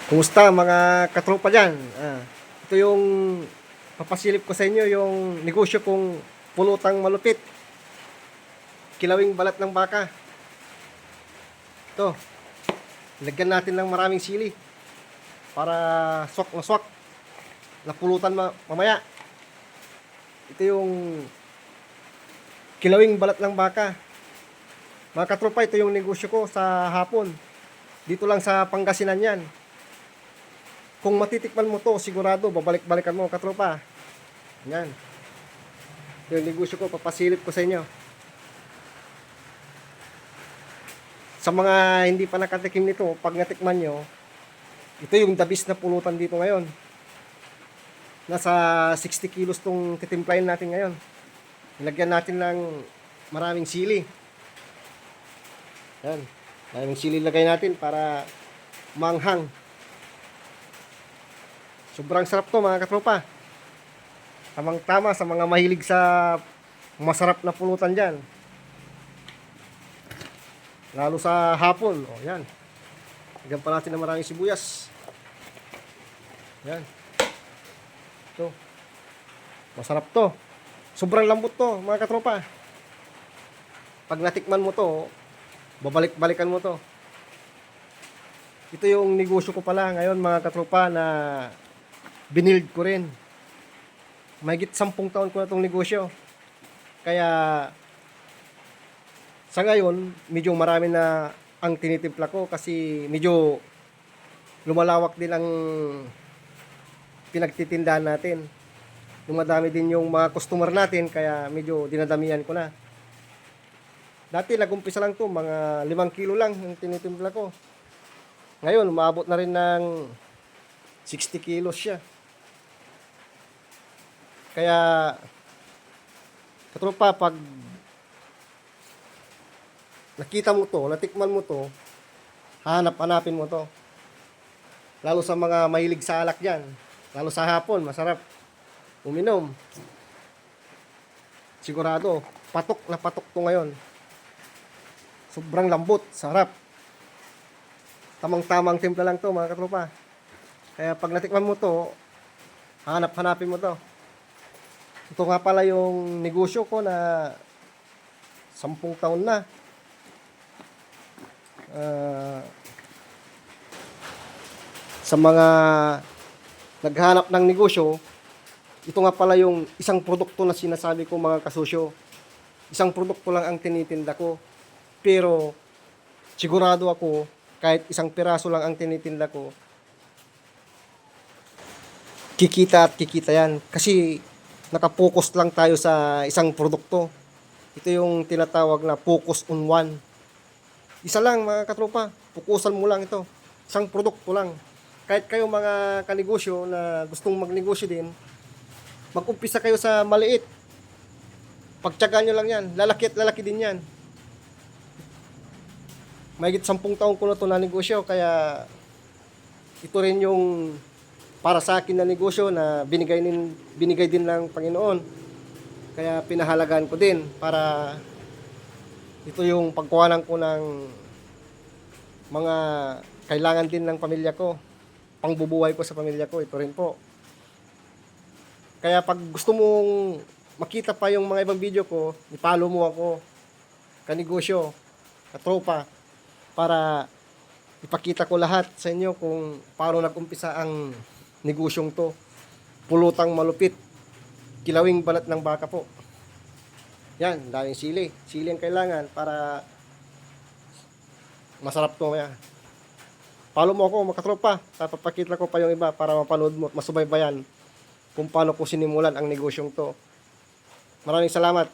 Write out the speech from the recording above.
Kumusta mga katropa dyan? Ito yung papasilip ko sa inyo yung negosyo kong pulutang malupit. Kilawing balat ng baka. Ito, lagyan natin ng maraming sili para swak na swak na pulutan mamaya. Ito yung kilawing balat ng baka. Mga katropa, ito yung negosyo ko sa hapon. Dito lang sa Pangasinan yan. Kung matitikman mo to, sigurado, babalik-balikan mo, katropa. Yan. Yung negosyo ko, papasilip ko sa inyo. Sa mga hindi pa nakatikim nito, pag natikman nyo, ito yung the best na pulutan dito ngayon. Nasa 60 kilos tong titimplahin natin ngayon. Nilagyan natin ng maraming sili. Yan. Maraming sili lagay natin para manghang. Sobrang sarap to mga katropa. Tamang-tama sa mga mahilig sa masarap na pulutan dyan. Lalo sa hapon. O yan. Lagyan pa natin ng maraming sibuyas. Yan. Ito. Masarap to. Sobrang lambot to mga katropa. Pag natikman mo to, babalik-balikan mo to. Ito yung negosyo ko pala ngayon mga katropa na binild ko rin. Mahigit 10 taon ko na itong negosyo. Kaya sa ngayon, medyo marami na ang tinitimpla ko kasi medyo lumalawak din ang pinagtitindahan natin. Dumadami din yung mga customer natin kaya medyo dinadamihan ko na. Dati nag-umpisa lang to, mga 5 kilo lang yung tinitimpla ko. Ngayon, umabot na rin ng 60 kilos siya. Kaya, katropa, pag nakita mo to, natikman mo to, hanap-hanapin mo to. Lalo sa mga mahilig sa alak dyan. Lalo sa hapon, masarap uminom. Sigurado, patok na patok to ngayon. Sobrang lambot, sarap. Tamang-tamang timpla lang to mga katropa. Kaya pag natikman mo to, hanap-hanapin mo to. Ito nga pala yung negosyo ko na 10 taon na. Sa mga naghanap ng negosyo, ito nga pala yung isang produkto na sinasabi ko mga kasusyo. Isang produkto lang ang tinitinda ko. Pero sigurado ako kahit isang piraso lang ang tinitinda ko, kikita at kikita yan. Kasi nakapokus lang tayo sa isang produkto. Ito yung tinatawag na focus on one. Isa lang mga katropa, pukusan mo lang ito. Isang produkto lang. Kahit kayo mga kanegosyo na gustong magnegosyo din, mag-umpisa kayo sa maliit. Pagtiyagaan nyo lang yan. Lalaki at lalaki din yan. Mahigit 10 taon ko na ito na negosyo, kaya ito rin yung para sa akin na negosyo na binigay din ng Panginoon. Kaya pinahalagaan ko din para ito yung pagkuhanan ko ng mga kailangan din ng pamilya ko. Pangbubuhay ko sa pamilya ko, ito rin po. Kaya pag gusto mong makita pa yung mga ibang video ko, i-follow mo ako, kanegosyo, katropa, para ipakita ko lahat sa inyo kung paano nag-umpisa ang negosyong to. Pulutang malupit, kilawing balat ng baka po. Yan, daming sili. Sili ang kailangan para masarap to maya. Follow mo ako mga katropa. Papakita ko pa yung iba para mapanood mo at masubaybayan kung paano ko sinimulan ang negosyong to. Maraming salamat.